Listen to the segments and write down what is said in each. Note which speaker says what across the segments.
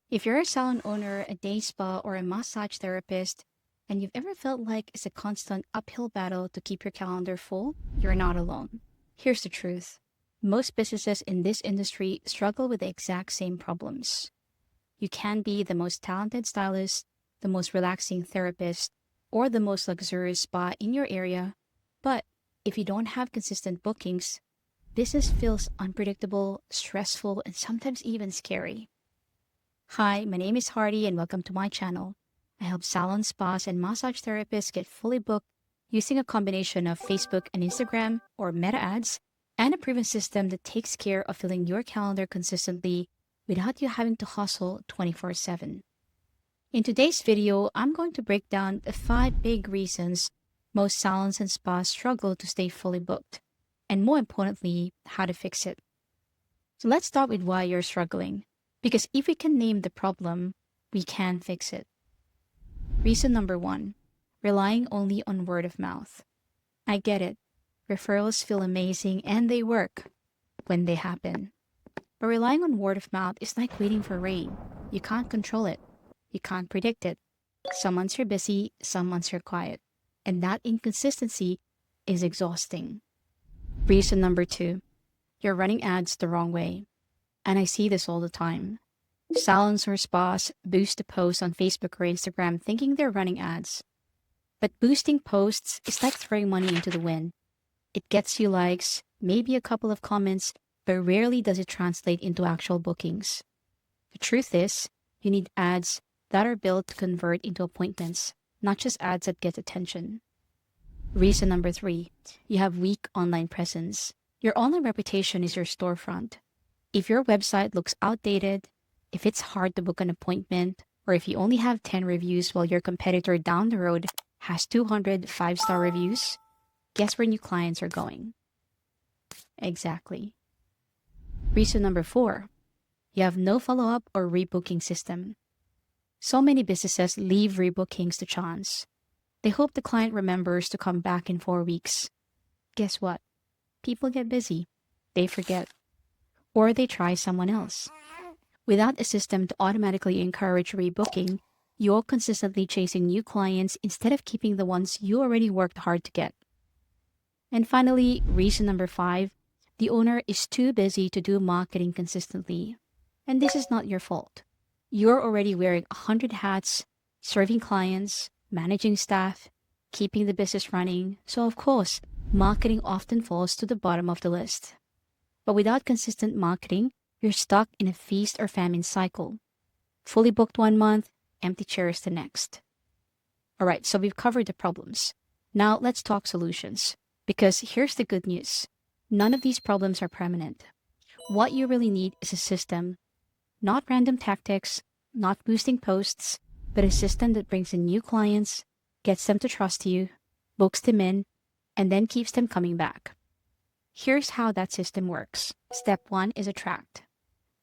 Speaker 1: If you're a salon owner, a day spa, or a massage therapist, and you've ever felt like it's a constant uphill battle to keep your calendar full, you're not alone. Here's the truth. Most businesses in this industry struggle with the exact same problems. You can be the most talented stylist, the most relaxing therapist, or the most luxurious spa in your area, but if you don't have consistent bookings, business feels unpredictable, stressful, and sometimes even scary. Hi, my name is Hardy and welcome to my channel. I help salon spas and massage therapists get fully booked using a combination of Facebook and Instagram or meta ads and a proven system that takes care of filling your calendar consistently without you having to hustle 24/7. In today's video, I'm going to break down the 5 big reasons most salons and spas struggle to stay fully booked, and more importantly, how to fix it. So let's start with why you're struggling. Because if we can name the problem, we can fix it. Reason number one, relying only on word of mouth. I get it. Referrals feel amazing and they work when they happen. But relying on word of mouth is like waiting for rain. You can't control it. You can't predict it. Some months you're busy, some months you're quiet. And that inconsistency is exhausting. Reason number two, you're running ads the wrong way. And I see this all the time. Salons or spas boost a post on Facebook or Instagram thinking they're running ads. But boosting posts is like throwing money into the wind. It gets you likes, maybe a couple of comments, but rarely does it translate into actual bookings. The truth is, you need ads that are built to convert into appointments, not just ads that get attention. Reason number three, you have weak online presence. Your online reputation is your storefront. If your website looks outdated, if it's hard to book an appointment, or if you only have 10 reviews while your competitor down the road has 200 5-star reviews, guess where new clients are going? Exactly. Reason number four, you have no follow-up or rebooking system. So many businesses leave rebookings to chance. They hope the client remembers to come back in 4 weeks. Guess what? People get busy. They forget. Or they try someone else. Without a system to automatically encourage rebooking, you're consistently chasing new clients instead of keeping the ones you already worked hard to get. And finally, reason number five, the owner is too busy to do marketing consistently. And this is not your fault. You're already wearing 100 hats, serving clients, managing staff, keeping the business running, so of course, marketing often falls to the bottom of the list. But without consistent marketing, you're stuck in a feast or famine cycle. Fully booked 1 month, empty chairs the next. All right, so we've covered the problems. Now let's talk solutions. Because here's the good news. None of these problems are permanent. What you really need is a system, not random tactics, not boosting posts, but a system that brings in new clients, gets them to trust you, books them in, and then keeps them coming back. Here's how that system works. Step one is attract.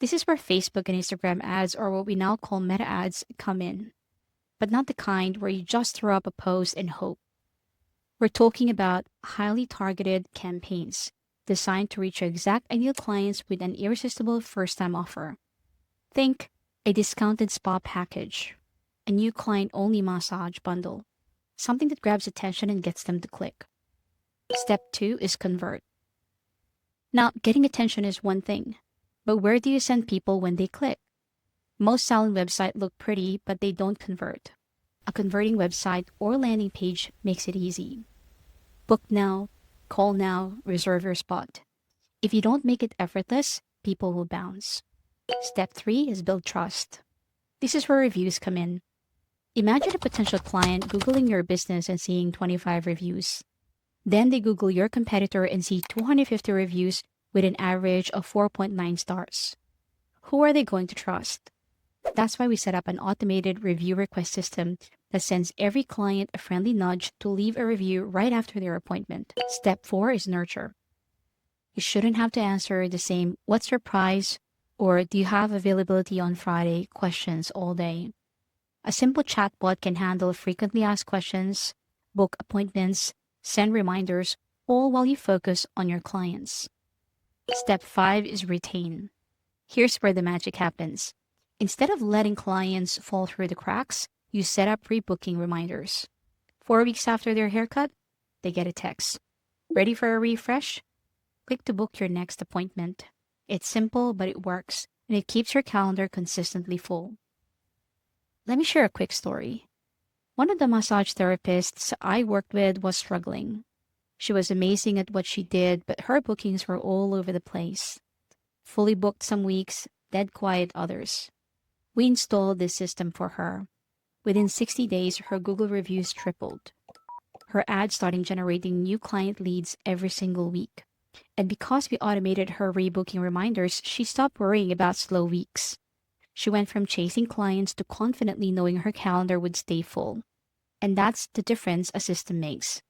Speaker 1: This is where Facebook and Instagram ads, or what we now call meta ads, come in. But not the kind where you just throw up a post and hope. We're talking about highly targeted campaigns designed to reach your exact ideal clients with an irresistible first-time offer. Think a discounted spa package, a new client-only massage bundle, something that grabs attention and gets them to click. Step two is convert. Now, getting attention is one thing, but where do you send people when they click? Most salon websites look pretty, but they don't convert. A converting website or landing page makes it easy. Book now, call now, reserve your spot. If you don't make it effortless, people will bounce. Step three is build trust. This is where reviews come in. Imagine a potential client Googling your business and seeing 25 reviews. Then they Google your competitor and see 250 reviews with an average of 4.9 stars. Who are they going to trust? That's why we set up an automated review request system that sends every client a friendly nudge to leave a review right after their appointment. Step four is nurture. You shouldn't have to answer the same "what's your price?" or "do you have availability on Friday?" questions all day. A simple chatbot can handle frequently asked questions, book appointments, send reminders, all while you focus on your clients. Step five is retain. Here's where the magic happens. Instead of letting clients fall through the cracks, you set up rebooking reminders. 4 weeks after their haircut, they get a text. Ready for a refresh? Click to book your next appointment. It's simple, but it works, and it keeps your calendar consistently full. Let me share a quick story. One of the massage therapists I worked with was struggling. She was amazing at what she did, but her bookings were all over the place. Fully booked some weeks, dead quiet others. We installed this system for her. Within 60 days, her Google reviews tripled. Her ads started generating new client leads every single week. And because we automated her rebooking reminders, she stopped worrying about slow weeks. She went from chasing clients to confidently knowing her calendar would stay full. And that's the difference a system makes.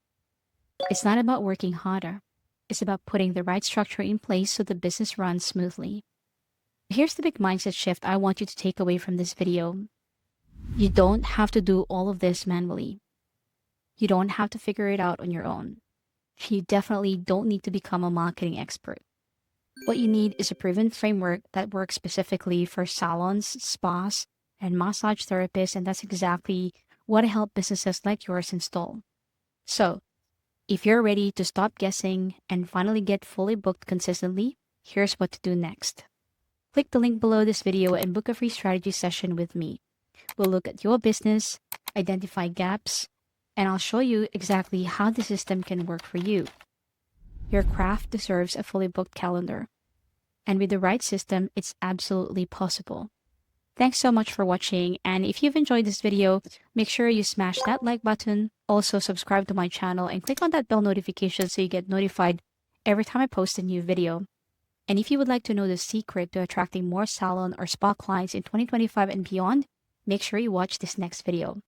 Speaker 1: It's not about working harder. It's about putting the right structure in place so the business runs smoothly. Here's the big mindset shift I want you to take away from this video. You don't have to do all of this manually. You don't have to figure it out on your own. You definitely don't need to become a marketing expert. What you need is a proven framework that works specifically for salons, spas, and massage therapists, and that's exactly what I help businesses like yours install. So, if you're ready to stop guessing and finally get fully booked consistently, here's what to do next. Click the link below this video and book a free strategy session with me. We'll look at your business, identify gaps, and I'll show you exactly how the system can work for you. Your craft deserves a fully booked calendar. And with the right system, it's absolutely possible. Thanks so much for watching, and if you've enjoyed this video, make sure you smash that like button, also subscribe to my channel, and click on that bell notification so you get notified every time I post a new video. And if you would like to know the secret to attracting more salon or spa clients in 2025 and beyond, make sure you watch this next video.